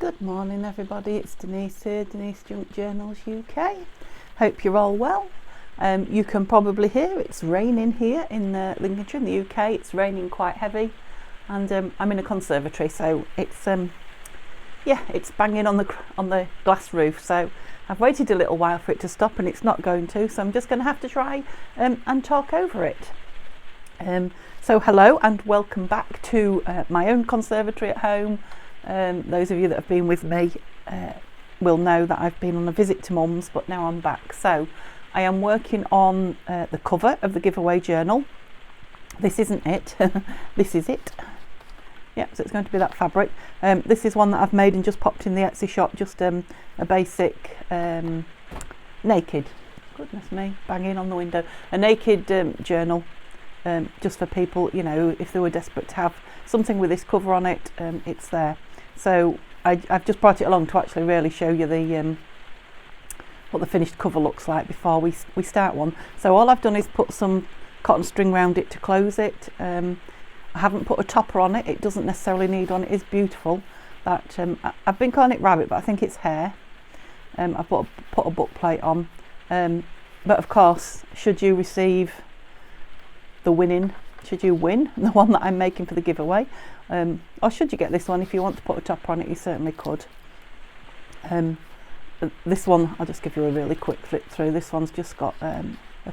Good morning everybody, it's Denise here, Denise Junk Journals UK. Hope you're all well. You can probably hear it's raining here in Lincolnshire in the UK. It's raining quite heavy and I'm in a conservatory, so it's it's banging on the glass roof, so I've waited a little while for it to stop and it's not going to, so I'm just going to have to try and talk over it. So hello and welcome back to my own conservatory at home. Those of you that have been with me will know that I've been on a visit to Mum's, but now I'm back. So I am working on the cover of the giveaway journal. This isn't it, this is it. Yep, so it's going to be that fabric. This is one that I've made and just popped in the Etsy shop, just a basic naked, goodness me, banging on the window, a naked journal, just for people, you know, if they were desperate to have something with this cover on it, it's there. So I've just brought it along to actually really show you the what the finished cover looks like before we start one. So all I've done is put some cotton string around it to close it. I haven't put a topper on it. It doesn't necessarily need one. It is beautiful. That I've been calling it rabbit, but I think it's hare. I've put a book plate on. But of course, should you receive should you win the one that I'm making for the giveaway, or should you get this one, if you want to put a topper on it, you certainly could. This one, I'll just give you a really quick flip through. This one's just got a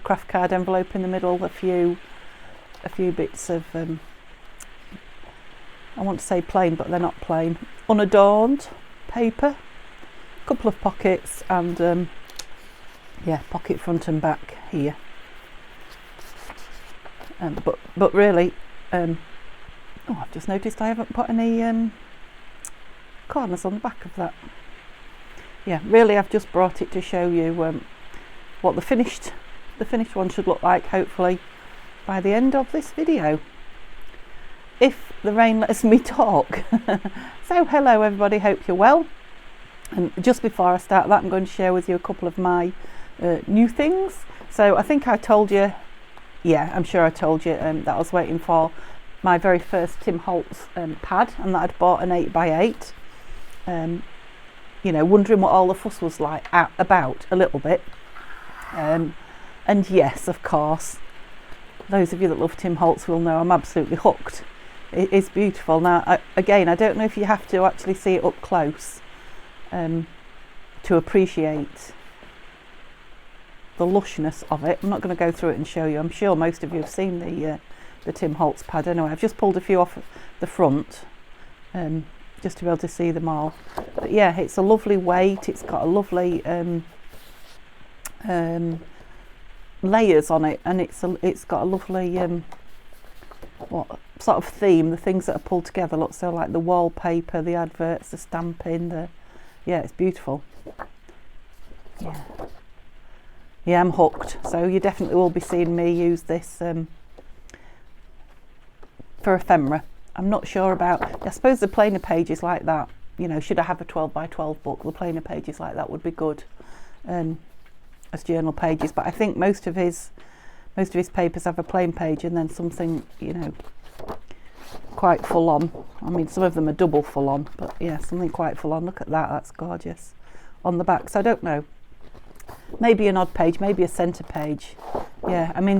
craft card envelope in the middle, a few bits of I want to say plain, but they're not plain, unadorned paper, a couple of pockets, and pocket front and back here. But really, I've just noticed I haven't put any corners on the back of that. Yeah, really, I've just brought it to show you what the finished one should look like, hopefully by the end of this video, if the rain lets me talk. So hello everybody, hope you're well. And just before I start that, I'm going to share with you a couple of my new things. So I think I told you, yeah, I'm sure I told you that I was waiting for my very first Tim Holtz pad, and that I'd bought an 8x8. You know, wondering what all the fuss was like about a little bit. And yes, of course, those of you that love Tim Holtz will know I'm absolutely hooked. It is beautiful. Now, again, I don't know if you have to actually see it up close to appreciate the lushness of it. I'm not going to go through it and show you. I'm sure most of you have seen the Tim Holtz pad anyway. I've just pulled a few off the front just to be able to see them all. But yeah, it's a lovely weight. It's got a lovely layers on it, and it's got a lovely what sort of theme. The things that are pulled together look so like the wallpaper, the adverts, the stamping. Yeah, it's beautiful. Yeah, I'm hooked. So you definitely will be seeing me use this for ephemera. I'm not sure about, I suppose the plainer pages like that, you know, should I have a 12x12 book, the plainer pages like that would be good as journal pages. But I think most of his papers have a plain page and then something, you know, quite full on. I mean, some of them are double full on, but yeah, something quite full on. Look at that, that's gorgeous on the back. So I don't know. Maybe an odd page, maybe a centre page. Yeah, I mean,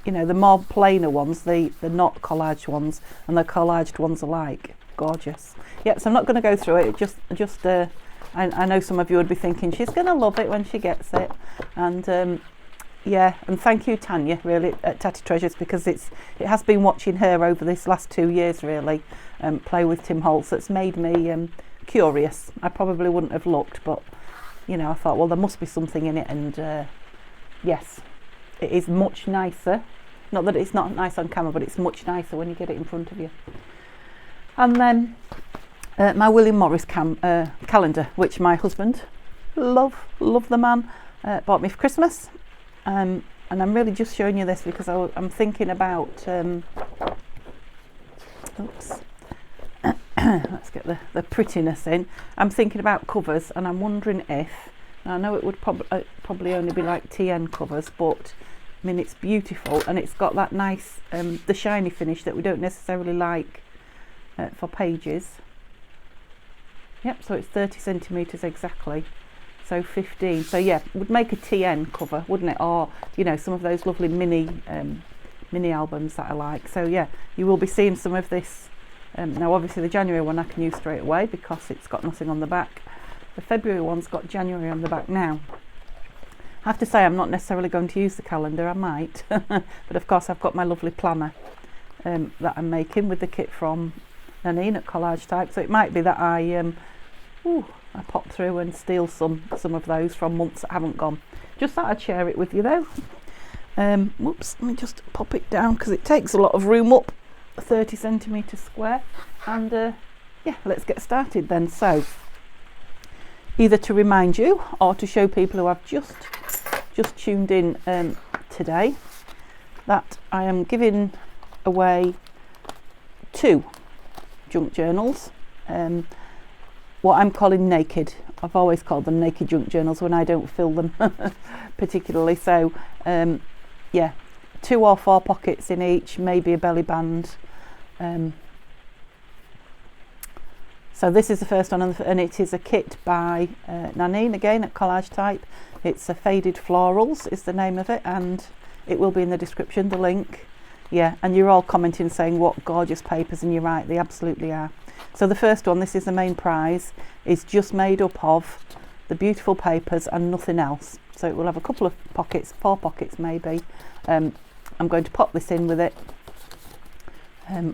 the more plainer ones, the not collaged ones, and the collaged ones alike, gorgeous. Yeah, so I'm not going to go through it. I know some of you would be thinking she's going to love it when she gets it, and yeah, and thank you Tanya, really, at Tatty Treasures, because it has been watching her over this last 2 years really play with Tim Holtz that's made me curious. I probably wouldn't have looked, but you know, I thought, well, there must be something in it, and yes, it is much nicer. Not that it's not nice on camera, but it's much nicer when you get it in front of you. And then my William Morris calendar, which my husband, love the man, bought me for Christmas. And I'm really just showing you this because I'm thinking about, oops. Let's get the prettiness in. I'm thinking about covers, and I'm wondering if, I know it would probably only be like TN covers, but I mean, it's beautiful, and it's got that nice the shiny finish that we don't necessarily like for pages. Yep, so it's 30 centimetres exactly, so 15. So yeah, would make a TN cover, wouldn't it? Or, you know, some of those lovely mini albums that I like. So yeah, you will be seeing some of this. Now obviously the January one I can use straight away because it's got nothing on the back. The February one's got January on the back now. I have to say I'm not necessarily going to use the calendar, I might, but of course I've got my lovely planner that I'm making with the kit from Nanine at Collage Type, so it might be that I pop through and steal some of those from months that haven't gone. Just thought I'd share it with you though. Whoops, let me just pop it down because it takes a lot of room up, 30 centimetres square, and yeah, let's get started then. So either to remind you or to show people who have just tuned in today that I am giving away 2 junk journals, what I'm calling naked. I've always called them naked junk journals when I don't fill them particularly. So yeah, 2 or 4 pockets in each, maybe a belly band. So this is the first one, and it is a kit by Nanine, again at Collage Type. It's a Faded Florals is the name of it, and it will be in the description, the link. Yeah, and you're all commenting saying what gorgeous papers, and you're right, they absolutely are. So the first one, this is the main prize, is just made up of the beautiful papers and nothing else. So it will have a couple of pockets, 4 pockets maybe. I'm going to pop this in with it,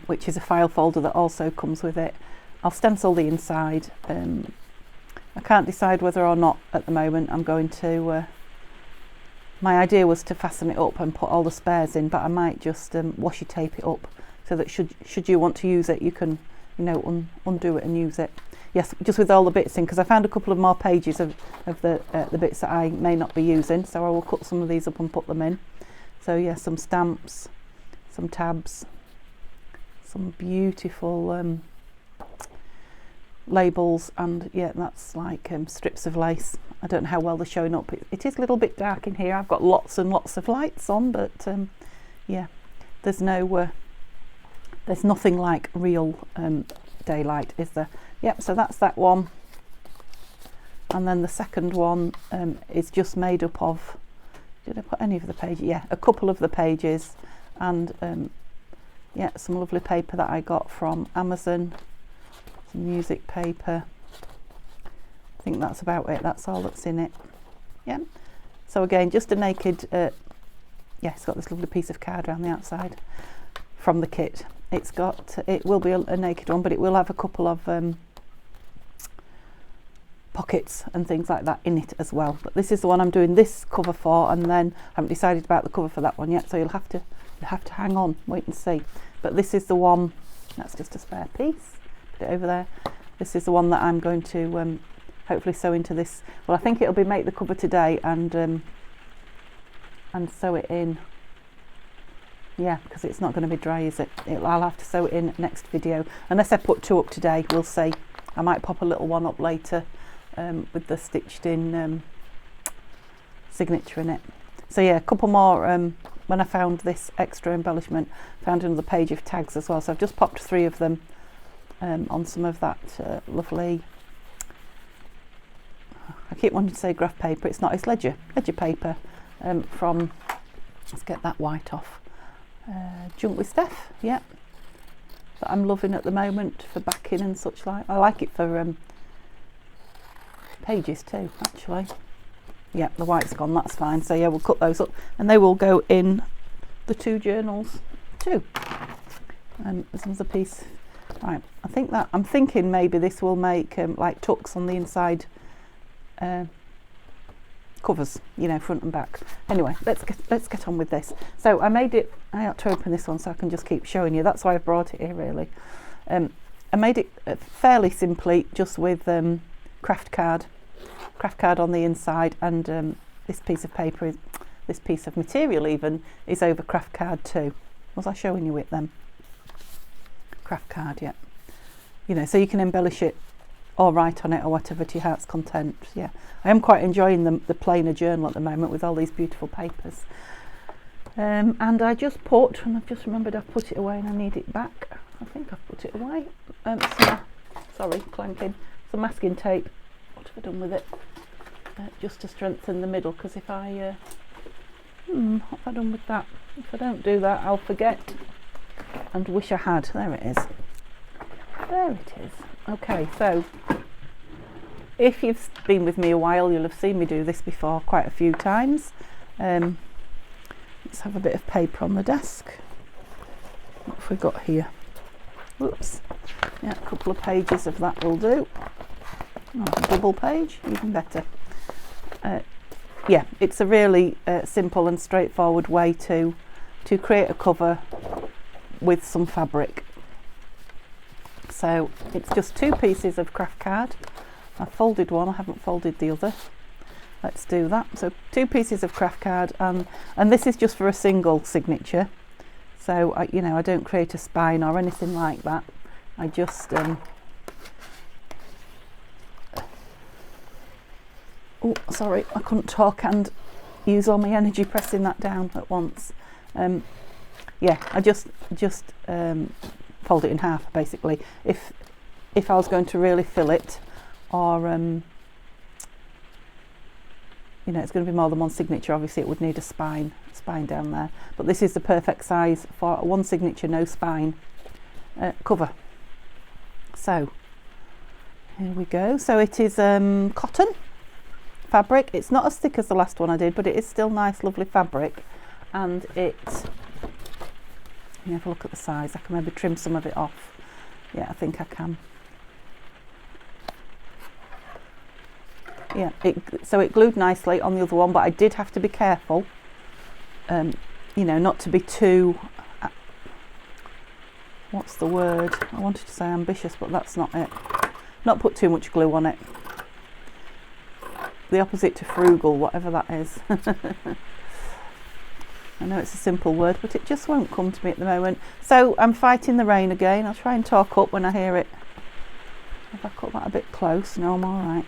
which is a file folder that also comes with it. I'll stencil the inside. I can't decide whether or not at the moment I'm going to, my idea was to fasten it up and put all the spares in, but I might just washi tape it up so that should you want to use it, you can, you know, undo it and use it. Yes, just with all the bits in, because I found a couple of more pages of the bits that I may not be using, so I will cut some of these up and put them in. So yeah, some stamps, some tabs, some beautiful labels, and yeah, that's like strips of lace. I don't know how well they're showing up. It is a little bit dark in here. I've got lots and lots of lights on, but yeah, there's nothing like real daylight, is there? Yep, so that's that one. And then the second one is just made up of, did I put any of the pages? Yeah, a couple of the pages, and yeah, some lovely paper that I got from Amazon, some music paper. I think that's about it. That's all that's in it. Yeah. So again, just a naked, yeah, it's got this lovely piece of card around the outside from the kit. It will be a naked one, but it will have a couple of pockets and things like that in it as well. But this is the one I'm doing this cover for, and then I haven't decided about the cover for that one yet, so you'll have to hang on, wait and see. But this is the one, that's just a spare piece, put it over there. This is the one that I'm going to hopefully sew into this. Well, I think it'll be make the cover today and sew it in. Yeah, because it's not going to be dry, is it? I'll have to sew it in next video, unless I put 2 up today. We'll see. I might pop a little one up later with the stitched in signature in it. So yeah, a couple more. When I found this extra embellishment, found another page of tags as well. So I've just popped 3 of them on some of that lovely, I keep wanting to say graph paper, it's not, it's ledger paper from, let's get that white off, Junk with Steph, yeah, that I'm loving at the moment for backing and such like. I like it for pages too, actually. Yeah, the white's gone, that's fine. So yeah, we'll cut those up and they will go in the 2 journals too. This one's a piece, right, I think that, I'm thinking maybe this will make like tucks on the inside covers, you know, front and back. Anyway, let's get on with this. So I made it, I ought to open this one so I can just keep showing you. That's why I've brought it here really. I made it fairly simply, just with craft card on the inside, and this piece of paper, this piece of material even, is over craft card too. Was I showing you it then? Craft card, yeah. You know, so you can embellish it or write on it or whatever to your heart's content. Yeah, I am quite enjoying the plainer journal at the moment with all these beautiful papers. And I just put, and I've just remembered I've put it away and I need it back. I think I've put it away. Sorry, clanking. some masking tape. What have I done with it? Just to strengthen the middle, because if I what have I done with that? If I don't do that, I'll forget and wish I had. There it is. There it is. Okay, so if you've been with me a while, you'll have seen me do this before quite a few times. Let's have a bit of paper on the desk. What have we got here? Whoops. Yeah, a couple of pages of that will do. Oh, a double page, even better. Yeah, it's a really simple and straightforward way to create a cover with some fabric. So it's just 2 pieces of craft card. I've folded one, I haven't folded the other. Let's do that. So 2 pieces of craft card, and this is just for a single signature. So I don't create a spine or anything like that. I just oh, sorry, I couldn't talk and use all my energy pressing that down at once. Yeah, I just fold it in half basically. If I was going to really fill it, or it's going to be more than one signature, obviously it would need a spine down there. But this is the perfect size for a 1 signature, no spine cover. So here we go. So it is cotton fabric. It's not as thick as the last one I did, but it is still nice, lovely fabric. And let me have a look at the size. I can maybe trim some of it off. Yeah, I think I can. Yeah, so it glued nicely on the other one, but I did have to be careful, not to be too, what's the word? I wanted to say ambitious, but that's not it. Not put too much glue on it. The opposite to frugal, whatever that is. I know it's a simple word, but it just won't come to me at the moment. So I'm fighting the rain again. I'll try and talk up when I hear it. If I cut that a bit close, no, I'm all right.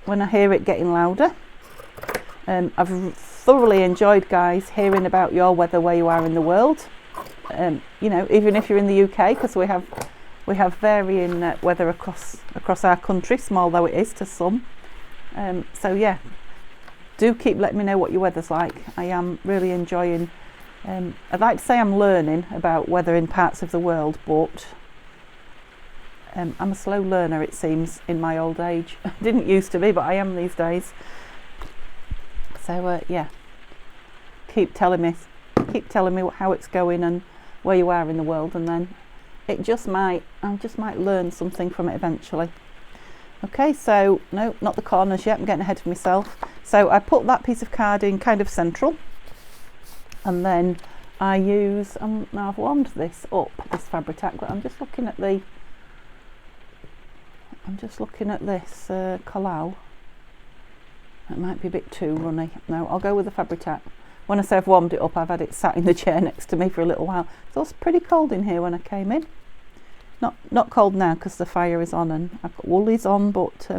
When I hear it getting louder. I've thoroughly enjoyed, guys, hearing about your weather where you are in the world. Even if you're in the UK, because we have varying weather across our country, small though it is to some. So yeah, do keep letting me know what your weather's like. I am really enjoying. I'd like to say I'm learning about weather in parts of the world, but I'm a slow learner, it seems, in my old age. I didn't used to be, but I am these days. So yeah, keep telling me how it's going and where you are in the world, and then I just might learn something from it eventually. Okay, so no, not the corners yet, I'm getting ahead of myself. So I put that piece of card in kind of central, and then I use, now I've warmed this up, this Fabri-Tac, but I'm just looking at this collal. It might be a bit too runny. No, I'll go with the Fabri-Tac. When I say I've warmed it up, I've had it sat in the chair next to me for a little while. So it's pretty cold in here when I came in. Not cold now because the fire is on and I've got woolies on, but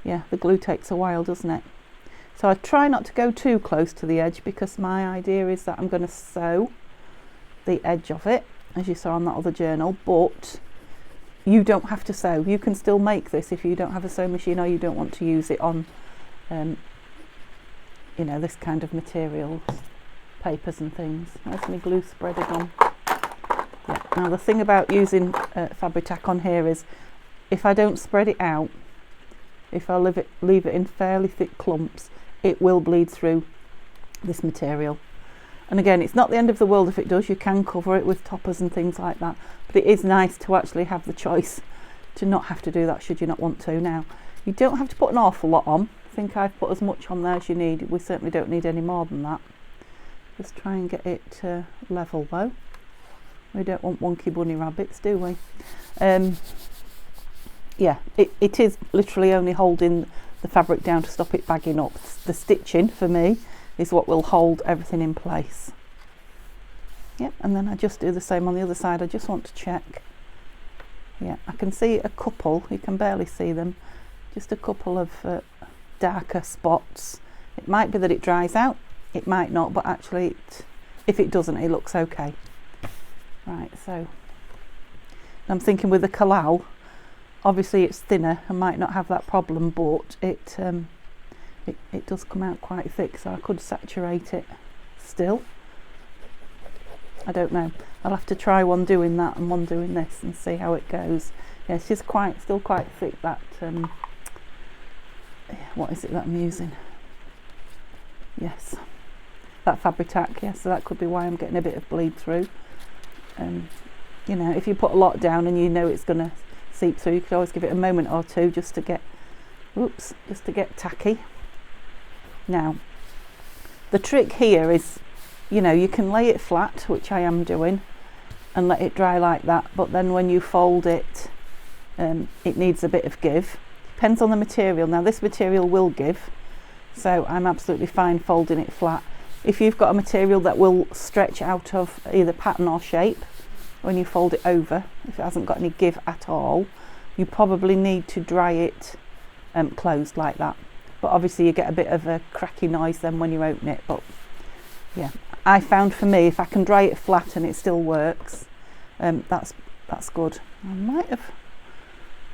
yeah, the glue takes a while, doesn't it? So I try not to go too close to the edge, because my idea is that I'm going to sew the edge of it, as you saw on that other journal, but you don't have to sew. You can still make this if you don't have a sewing machine, or you don't want to use it on this kind of materials, papers and things. Where's my glue spreader gone? Yeah. Now the thing about using Fabri-Tac on here is, if I don't spread it out, if I leave it in fairly thick clumps, it will bleed through this material. And again, it's not the end of the world if it does. You can cover it with toppers and things like that, but it is nice to actually have the choice to not have to do that should you not want to. Now, you don't have to put an awful lot on. I think I've put as much on there as you need. We certainly don't need any more than that. Just try and get it level though. We don't want wonky bunny rabbits, do we? Yeah, it is literally only holding the fabric down to stop it bagging up. The stitching for me is what will hold everything in place. Yep, and then I just do the same on the other side. I just want to check. Yeah, I can see a couple, you can barely see them, just a couple of darker spots. It might be that it dries out, it might not, but actually if it doesn't, it looks okay. Right, so I'm thinking with the collal, Obviously it's thinner and might not have that problem, but it does come out quite thick, so I could saturate it still. I don't know. I'll have to try one doing that and one doing this and see how it goes. Yeah, it's just still quite thick, that what is it that I'm using? Yes, that Fabri-Tac. Yes, so that could be why I'm getting a bit of bleed through. You know, if you put a lot down and you know it's going to seep through, you could always give it a moment or two just to get tacky. Now, the trick here is, you know, you can lay it flat, which I am doing, and let it dry like that, but then when you fold it, it needs a bit of give. Depends on the material. Now this material will give, so I'm absolutely fine folding it flat. If you've got a material that will stretch out of either pattern or shape when you fold it over, if it hasn't got any give at all, you probably need to dry it closed like that. But obviously you get a bit of a cracky noise then when you open it. But yeah, I found for me, if I can dry it flat and it still works, that's good. I might have,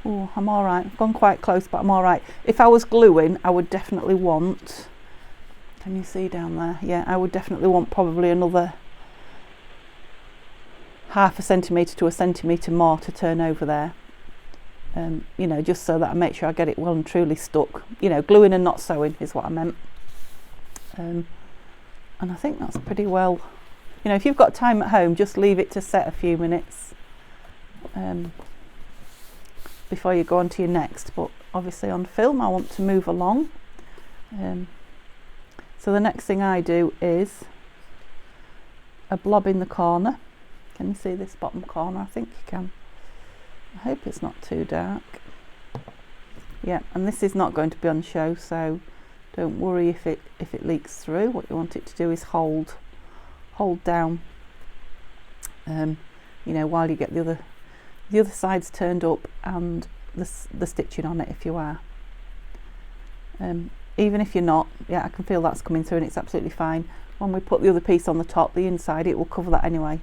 oh, I'm all right. I've gone quite close, but I'm all right. If I was gluing, I would definitely want, can you see down there? Yeah, I would definitely want probably another ½ centimetre to 1 centimetre more to turn over there. You know, just so that I make sure I get it well and truly stuck. You know, gluing and not sewing is what I meant. And I think that's pretty well, you know, if you've got time at home, just leave it to set a few minutes before you go on to your next. But obviously on film I want to move along. So the next thing I do is a blob in the corner. Can you see this bottom corner? I think you can. I hope it's not too dark. Yeah, and this is not going to be on show, so don't worry if it leaks through. What you want it to do is hold down, you know, while you get the other sides turned up and the stitching on it if you are. Even if you're not, yeah, I can feel that's coming through and it's absolutely fine. When we put the other piece on the top, the inside, it will cover that anyway.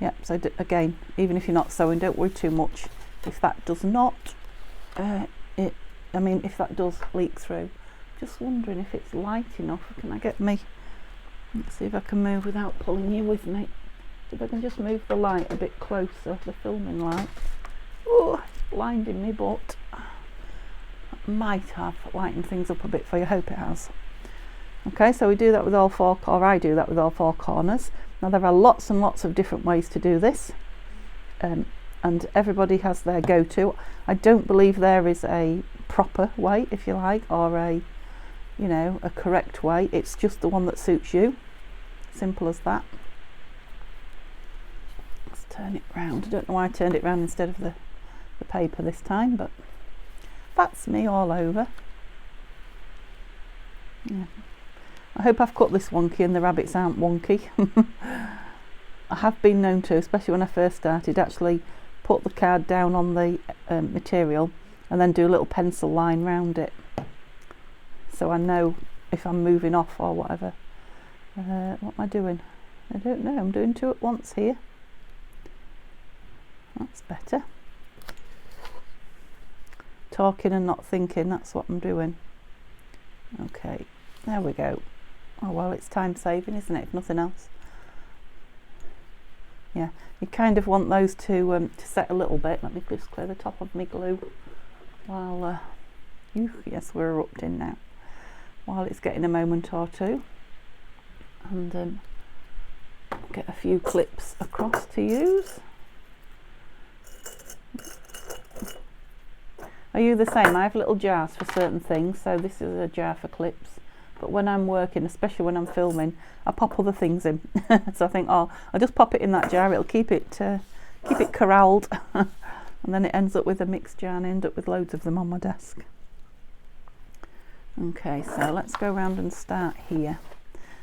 Yeah, so again, even if you're not sewing, don't worry too much if that does not, if that does leak through. Just wondering if it's light enough. Can I get me, let's see if I can move without pulling you with me. If I can just move the light a bit closer, the filming light. Oh, it's blinding me, but I might have lightened things up a bit for you. I hope it has. Okay, so we do that with all four, or I do that with all four corners. Now there are lots and lots of different ways to do this, and everybody has their go-to. I don't believe there is a proper way, if you like, or a correct way. It's just the one that suits you. Simple as that. Let's turn it round. I don't know why I turned it round instead of the paper this time, but that's me all over. Yeah. I hope I've cut this wonky and the rabbits aren't wonky. I have been known to, especially when I first started, actually put the card down on the material and then do a little pencil line round it, so I know if I'm moving off or whatever. What am I doing? I don't know. I'm doing two at once here. That's better. Talking and not thinking, that's what I'm doing. Okay, there we go. Oh well, it's time saving, isn't it, if nothing else? Yeah, you kind of want those to set a little bit. Let me just clear the top of my glue while yes, we're erupting now, while it's getting a moment or two, and get a few clips across to use. Are you the same? I have little jars for certain things, so this is a jar for clips. But when I'm working, especially when I'm filming, I pop other things in. So I think, oh, I'll just pop it in that jar. It'll keep it corralled, and then it ends up with a mixed jar and I end up with loads of them on my desk. Okay, so let's go around and start here.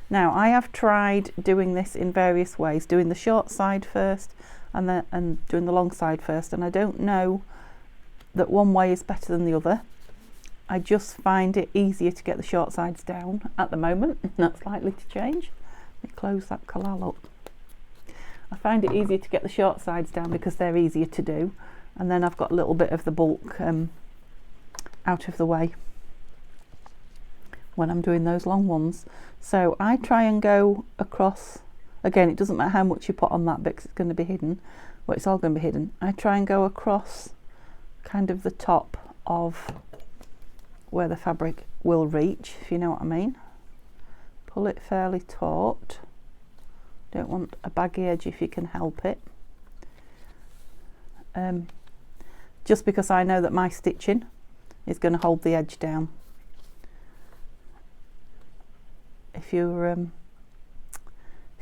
Now I have tried doing this in various ways, doing the short side first and doing the long side first, and I don't know that one way is better than the other. I just find it easier to get the short sides down at the moment. That's likely to change. Let me close that collal up. I find it easier to get the short sides down because they're easier to do, and then I've got a little bit of the bulk out of the way when I'm doing those long ones. So I try and go across, again, it doesn't matter how much you put on that bit because it's going to be hidden, well, it's all going to be hidden. I try and go across kind of the top of where the fabric will reach, if you know what I mean. Pull it fairly taut. Don't want a baggy edge if you can help it. Just because I know that my stitching is going to hold the edge down. If you're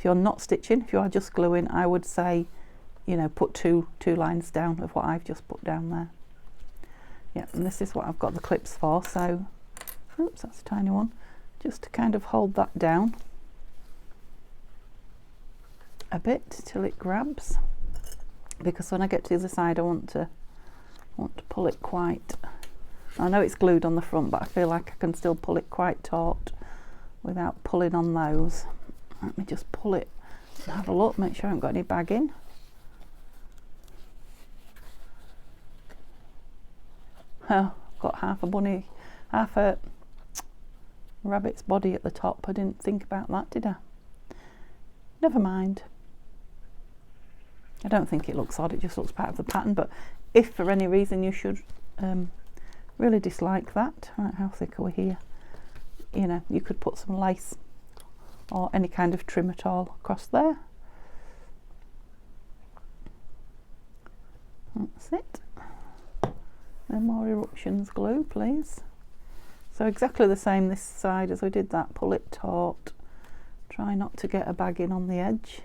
not stitching, if you are just gluing, I would say, you know, put two lines down of what I've just put down there. Yeah, and this is what I've got the clips for. So, oops, that's a tiny one. Just to kind of hold that down a bit till it grabs, because when I get to the other side I want to pull it quite, I know it's glued on the front, but I feel like I can still pull it quite taut without pulling on those. Let me just pull it and have a look, make sure I haven't got any bagging. Oh, I've got half a rabbit's body at the top. I didn't think about that, did I? Never mind. I don't think it looks odd, it just looks part of the pattern, but if for any reason you should really dislike that, right, how thick are we here? You know, you could put some lace or any kind of trim at all across there. That's it. No more eruptions glue, please. So exactly the same this side as we did that. Pull it taut. Try not to get a bagging on the edge.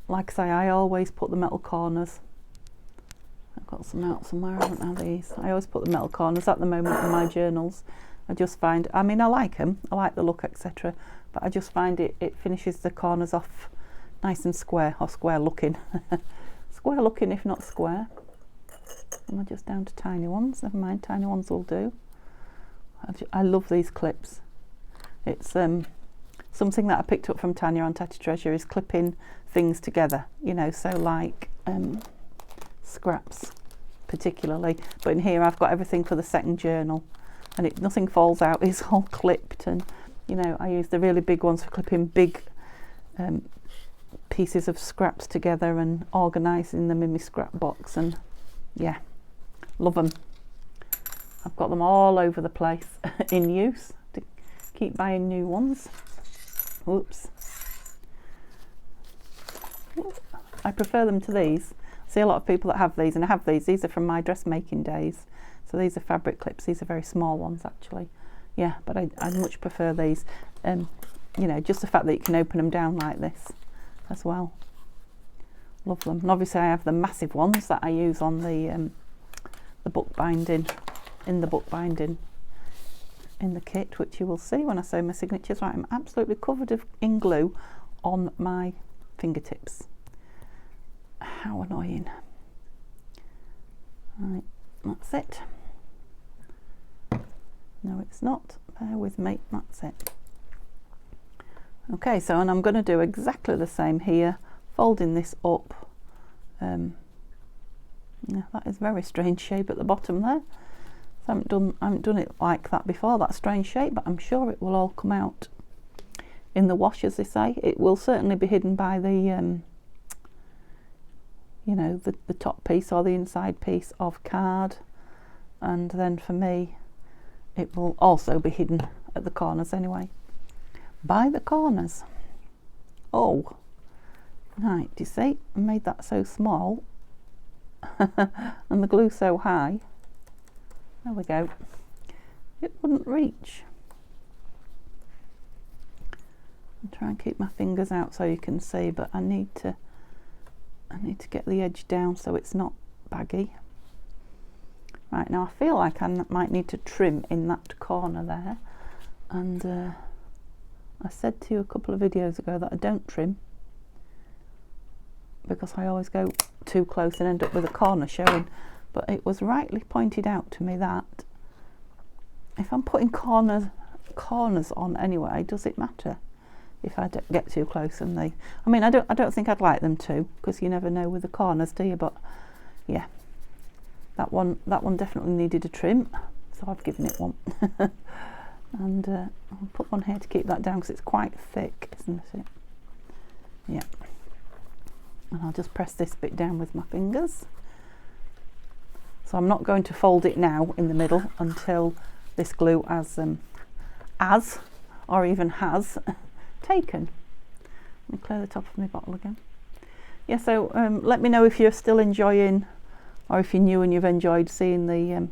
Like I say, I always put the metal corners. I've got some out somewhere, I don't have these. I always put the metal corners at the moment in my journals. I just find, I mean, I like them, I like the look, etc. But I just find it finishes the corners off nice and square, or square looking. Square looking, if not square. Am I just down to tiny ones? Never mind, tiny ones will do. I love these clips. It's something that I picked up from Tanya on Untitled Treasure, is clipping things together, you know, so like scraps particularly, but in here I've got everything for the second journal, and nothing falls out, it's all clipped, and you know, I use the really big ones for clipping big pieces of scraps together and organising them in my scrap box, and yeah, love them. I've got them all over the place in use to keep buying new ones. Oops. I prefer them to these. I see a lot of people that have these, and I have these. These are from my dressmaking days. So these are fabric clips. These are very small ones actually. Yeah, but I much prefer these. You know, just the fact that you can open them down like this as well. Love them. And obviously I have the massive ones that I use on the book binding, in the book binding in the kit, which you will see when I sew my signatures. Right, I'm absolutely covered in glue on my fingertips. How annoying. Right, that's it. No, it's not. Bear with me. That's it. Okay, so, and I'm going to do exactly the same here, folding this up. Yeah, that is a very strange shape at the bottom there. So I haven't done it like that before, that strange shape, but I'm sure it will all come out in the wash, as they say. It will certainly be hidden by the you know, the top piece or the inside piece of card, and then for me it will also be hidden at the corners anyway, by the corners. Oh, right, do you see, I made that so small and the glue so high, there we go, it wouldn't reach. I'll try and keep my fingers out so you can see, but I need to get the edge down so it's not baggy. Right, now I feel like I might need to trim in that corner there, and I said to you a couple of videos ago that I don't trim because I always go too close and end up with a corner showing, but it was rightly pointed out to me that if I'm putting corners on anyway, does it matter? if I get too close. And I mean, I don't think I'd like them to, because you never know with the corners, do you? But yeah, that one definitely needed a trim, so I've given it one. And I'll put one here to keep that down, because it's quite thick, isn't it? Yeah. And I'll just press this bit down with my fingers. So I'm not going to fold it now in the middle until this glue has taken. Let me clear the top of my bottle again. Yeah, so let me know if you're still enjoying, or if you're new and you've enjoyed seeing the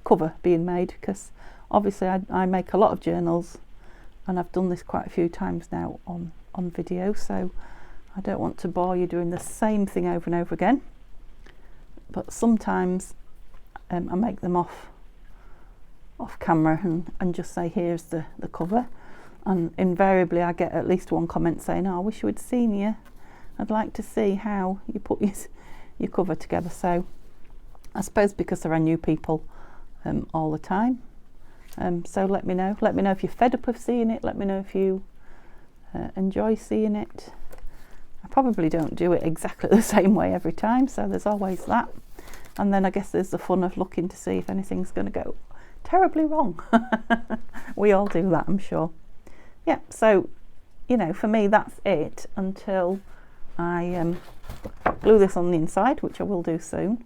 cover being made, because obviously I make a lot of journals, and I've done this quite a few times now on video, so I don't want to bore you doing the same thing over and over again. But sometimes I make them off camera and just say, here's the cover, and invariably I get at least one comment saying, oh, I wish you had seen you, I'd like to see how you put your cover together. So I suppose because there are new people all the time, so let me know if you're fed up of seeing it, let me know if you enjoy seeing it. I probably don't do it exactly the same way every time, so there's always that. And then I guess there's the fun of looking to see if anything's going to go terribly wrong. We all do that, I'm sure. Yeah, so, you know, for me that's it until I glue this on the inside, which I will do soon,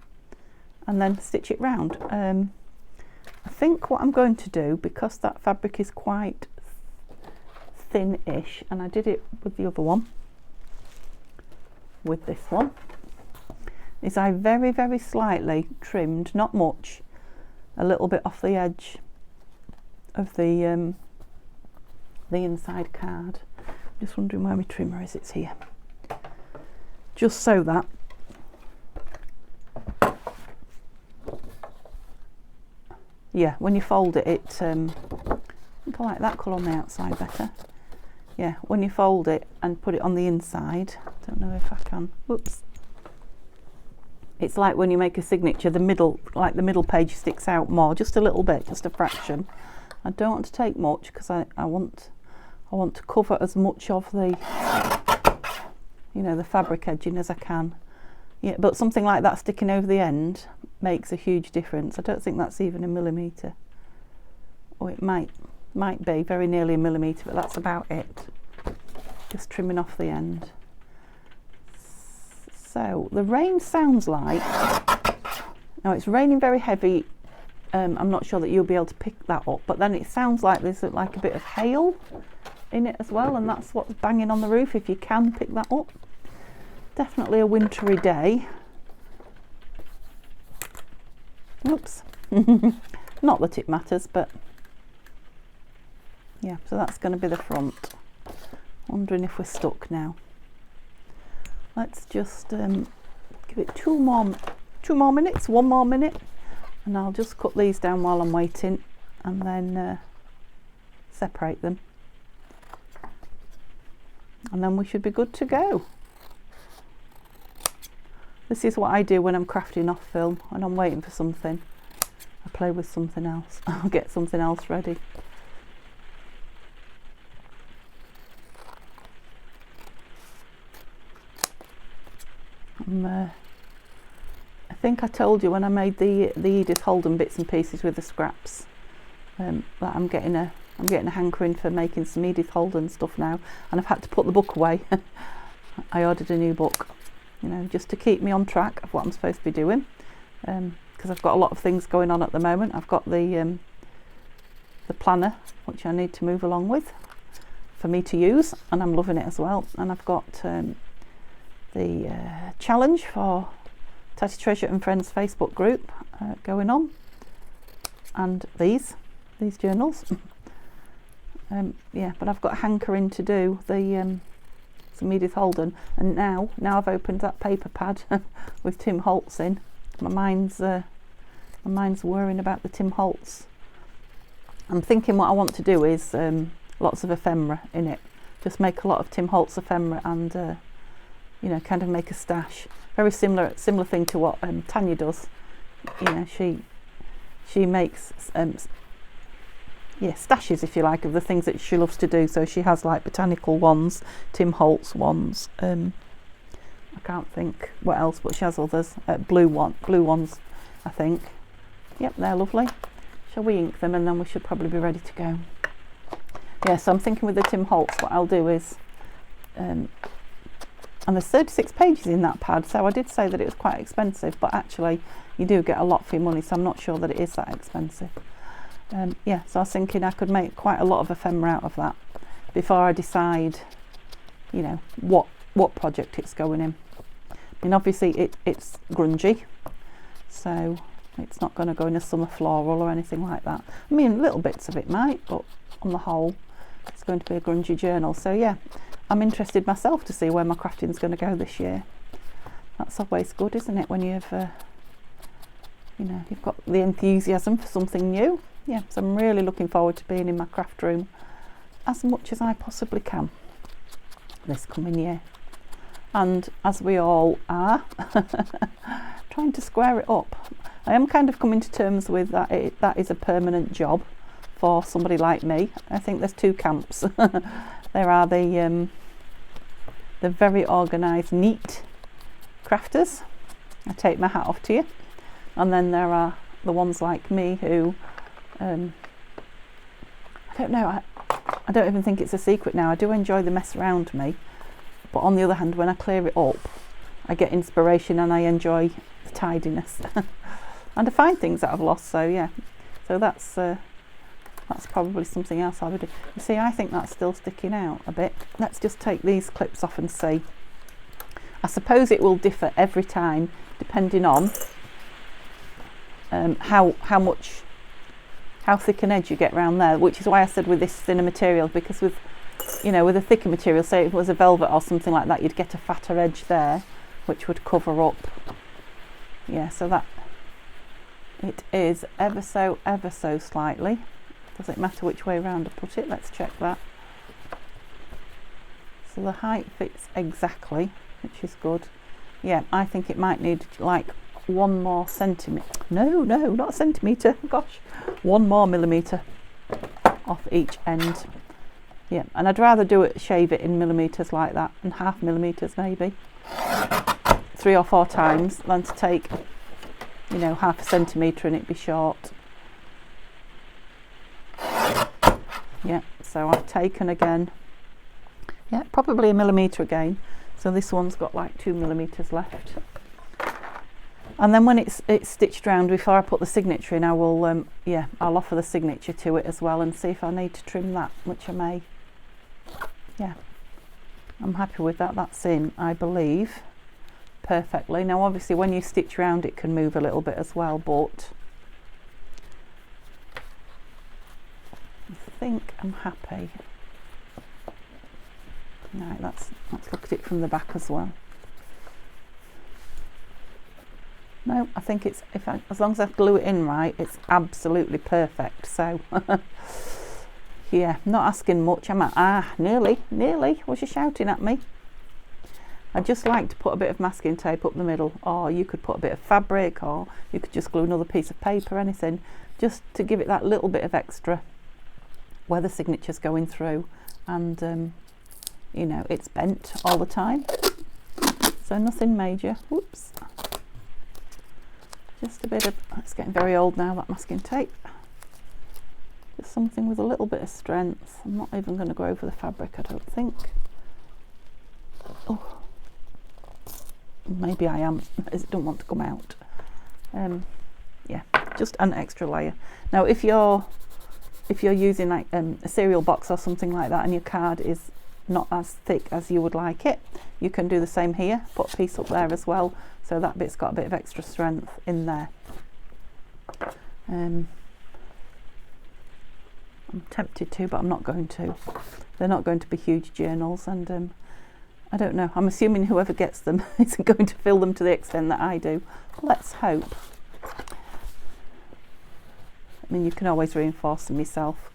and then stitch it round. I think what I'm going to do, because that fabric is quite thin-ish, and I did it with the other one, with this one, is I very, very slightly trimmed, not much, a little bit off the edge of the inside card. Just wondering where my trimmer is. It's here. Just so that yeah, when you fold it, I think I like that colour on the outside better. Yeah, when you fold it and put it on the inside, I don't know if I can, whoops. It's like when you make a signature, the middle page sticks out more, just a little bit, just a fraction. I don't want to take much, because I want to cover as much of the, you know, the fabric edging as I can. Yeah, but something like that sticking over the end makes a huge difference. I don't think that's even a millimetre, or it might be very nearly a millimetre, but that's about it. Just trimming off the end. So the rain sounds like, now it's raining very heavy. I'm not sure that you'll be able to pick that up, but then it sounds like there's like a bit of hail in it as well, and that's what's banging on the roof, if you can pick that up. Definitely a wintry day. Oops. Not that it matters, but yeah, so that's going to be the front. Wondering if we're stuck now. Let's just give it two more minutes, one more minute, and I'll just cut these down while I'm waiting, and then separate them, and then we should be good to go. This is what I do when I'm crafting off film, and I'm waiting for something. I play with something else. I'll get something else ready. I think I told you when I made the Edith Holden bits and pieces with the scraps that I'm getting a hankering for making some Edith Holden stuff now, and I've had to put the book away. I ordered a new book, you know, just to keep me on track of what I'm supposed to be doing, because I've got a lot of things going on at the moment. I've got the planner, which I need to move along with for me to use, and I'm loving it as well, and I've got the challenge for Tatty Treasure and Friends Facebook group going on, and these journals. Yeah, but I've got a hankering to do the some Edith Holden, and now I've opened that paper pad with Tim Holtz in. My mind's worrying about the Tim Holtz. I'm thinking what I want to do is lots of ephemera in it. Just make a lot of Tim Holtz ephemera, and you know, kind of make a stash. Very similar thing to what Tanya does. You know, she makes yeah, stashes, if you like, of the things that she loves to do. So she has like botanical ones, Tim Holtz ones, I can't think what else, but she has others, blue ones, I think. Yep, they're lovely. Shall we ink them and then we should probably be ready to go. Yeah, so I'm thinking with the Tim Holtz, what I'll do is, and there's 36 pages in that pad, so I did say that it was quite expensive, but actually you do get a lot for your money, so I'm not sure that it is that expensive. Yeah, so I was thinking I could make quite a lot of ephemera out of that before I decide, you know, what project it's going in. I mean, obviously it's grungy, so it's not going to go in a summer floral or anything like that. I mean, little bits of it might, but on the whole, it's going to be a grungy journal. So yeah, I'm interested myself to see where my crafting's going to go this year. That's always good, isn't it, when you've, you know, you've got the enthusiasm for something new. Yeah, so I'm really looking forward to being in my craft room as much as I possibly can this coming year. And as we all are, trying to square it up. I am kind of coming to terms with that that is a permanent job for somebody like me. I think there's two camps. There are the very organised, neat crafters. I take my hat off to you. And then there are the ones like me who, I don't know, I don't even think it's a secret now. I do enjoy the mess around me. But on the other hand, when I clear it up, I get inspiration and I enjoy the tidiness. And I find things that I've lost, so yeah. So that's probably something else I would do. You see, I think that's still sticking out a bit. Let's just take these clips off and see. I suppose it will differ every time, depending on how thick an edge you get around there, which is why I said with this thinner material, because with, you know, with a thicker material, say if it was a velvet or something like that, you'd get a fatter edge there, which would cover up. Yeah, so that it is ever so slightly. Does it matter which way around I put it? Let's check that. So the height fits exactly, which is good. Yeah, I think it might need like 1 more centimetre. No, not a centimetre. Gosh, 1 more millimetre off each end. Yeah, and I'd rather shave it in millimetres like that, and 0.5 millimetres maybe, 3 or 4 times, than to take, you know, 0.5 centimetre and it be short. Yeah, so I've taken again, yeah, probably 1 millimetre again. So this one's got like 2 millimetres left. And then when it's stitched round, before I put the signature in, I will, yeah, I'll offer the signature to it as well and see if I need to trim that, which I may. Yeah, I'm happy with that. That's in, I believe, perfectly. Now, obviously, when you stitch round, it can move a little bit as well, but I think I'm happy. Right, let's look at it from the back as well. No, I think it's, as long as I glue it in right, it's absolutely perfect. So, yeah, not asking much. I'm at, nearly. Was you shouting at me? I just like to put a bit of masking tape up the middle, or you could put a bit of fabric, or you could just glue another piece of paper, anything, just to give it that little bit of extra where the signature's going through, and you know, it's bent all the time, so nothing major. Whoops. Just a bit of, it's getting very old now, that masking tape. Just something with a little bit of strength. I'm not even going to go over the fabric, I don't think. Oh, maybe I am, as it don't want to come out. Yeah, just an extra layer. Now, if you're using like a cereal box or something like that, and your card is not as thick as you would like it, you can do the same here. Put a piece up there as well, so that bit's got a bit of extra strength in there. I'm tempted to, but I'm not going to. They're not going to be huge journals, and I don't know. I'm assuming whoever gets them isn't going to fill them to the extent that I do. Let's hope. I mean, you can always reinforce them yourself.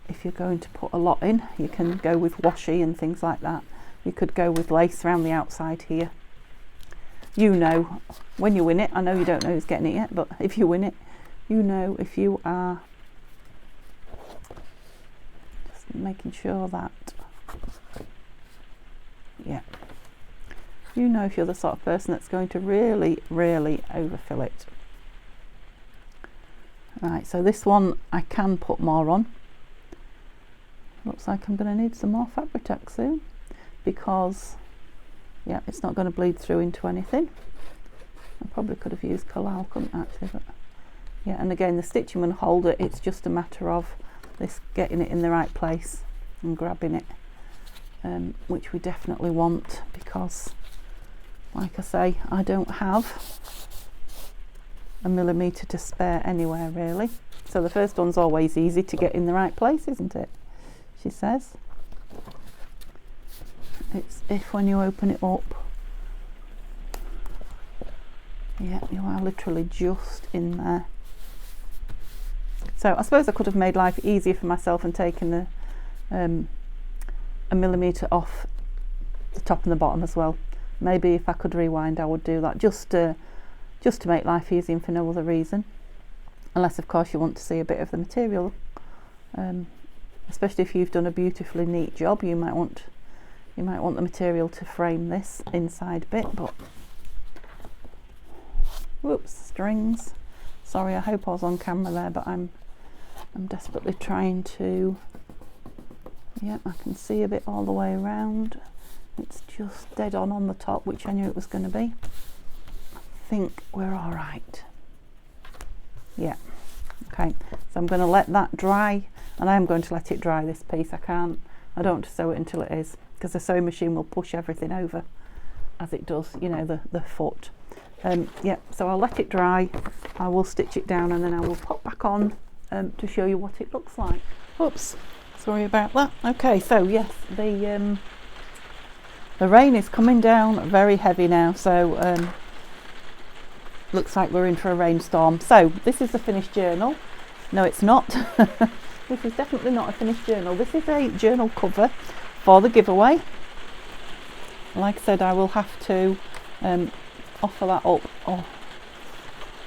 If you're going to put a lot in, you can go with washi and things like that. You could go with lace around the outside here. You know, when you win it, I know you don't know who's getting it yet, but if you win it, you know if you are just making sure that, yeah, you know if you're the sort of person that's going to really, really overfill it. Right, so this one I can put more on. Looks like I'm going to need some more Fabri-Tac soon, because yeah, it's not going to bleed through into anything. I probably could have used collal, couldn't I, actually, but yeah. And again, the stitching will hold it. It's just a matter of this getting it in the right place and grabbing it, which we definitely want, because like I say, I don't have a millimetre to spare anywhere really. So the first one's always easy to get in the right place, isn't it? She says. It's if when you open it up, yeah, you are literally just in there. So I suppose I could have made life easier for myself and taken the a millimetre off the top and the bottom as well. Maybe if I could rewind I would do that, just to make life easier and for no other reason, unless of course you want to see a bit of the material, especially if you've done a beautifully neat job. You might want the material to frame this inside bit. But whoops, strings, sorry, I hope I was on camera there, but I'm desperately trying to, yeah, I can see a bit all the way around. It's just dead on the top, which I knew it was going to be. I think we're all right. Yeah, okay, so I'm going to let that dry, and I am going to let it dry, this piece. I don't want to sew it until it is, because the sewing machine will push everything over as it does, you know, the foot. Yeah, so I'll let it dry, I will stitch it down, and then I will pop back on to show you what it looks like. Oops, sorry about that. Okay, so yes, the rain is coming down very heavy now, so looks like we're in for a rainstorm. So this is the finished journal. No, it's not. This is definitely not a finished journal. This is a journal cover for the giveaway. Like I said, I will have to offer that up. Oh,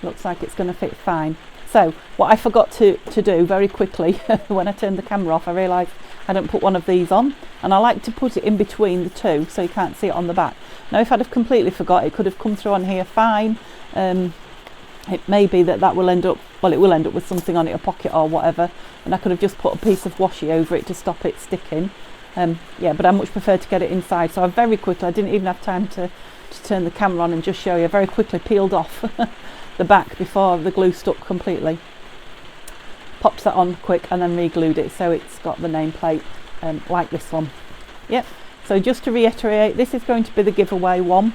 looks like it's going to fit fine. So what I forgot to do very quickly when I turned the camera off, I realised I don't put one of these on, and I like to put it in between the two so you can't see it on the back. Now if I'd have completely forgot, it could have come through on here fine. It may be that will end up, well, it will end up with something on it, a pocket or whatever, and I could have just put a piece of washi over it to stop it sticking. Yeah, but I much prefer to get it inside, so I very quickly, I didn't even have time to turn the camera on and just show you, I very quickly peeled off the back before the glue stuck completely. Popped that on quick and then re-glued it so it's got the nameplate like this one. Yep, so just to reiterate, this is going to be the giveaway one.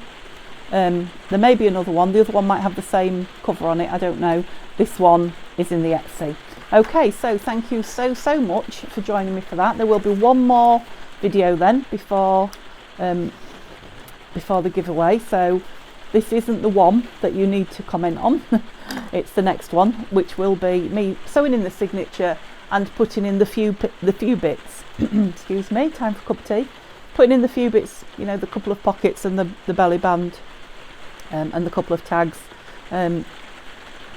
There may be another one, the other one might have the same cover on it, I don't know. This one is in the Etsy. Okay, so thank you so much for joining me for that. There will be one more video then before the giveaway, so this isn't the one that you need to comment on. It's the next one, which will be me sewing in the signature and putting in the few bits excuse me, time for a cup of tea. Putting in the few bits, you know, the couple of pockets and the belly band, and the couple of tags,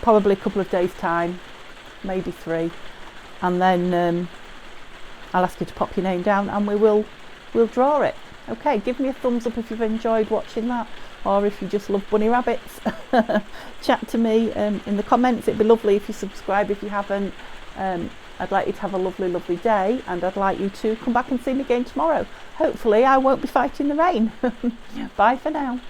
probably a couple of days time, maybe 3, and then I'll ask you to pop your name down and we'll draw it. Okay, give me a thumbs up if you've enjoyed watching that, or if you just love bunny rabbits. Chat to me in the comments. It'd be lovely if you subscribe if you haven't. I'd like you to have a lovely day, and I'd like you to come back and see me again tomorrow. Hopefully I won't be fighting the rain. Bye for now.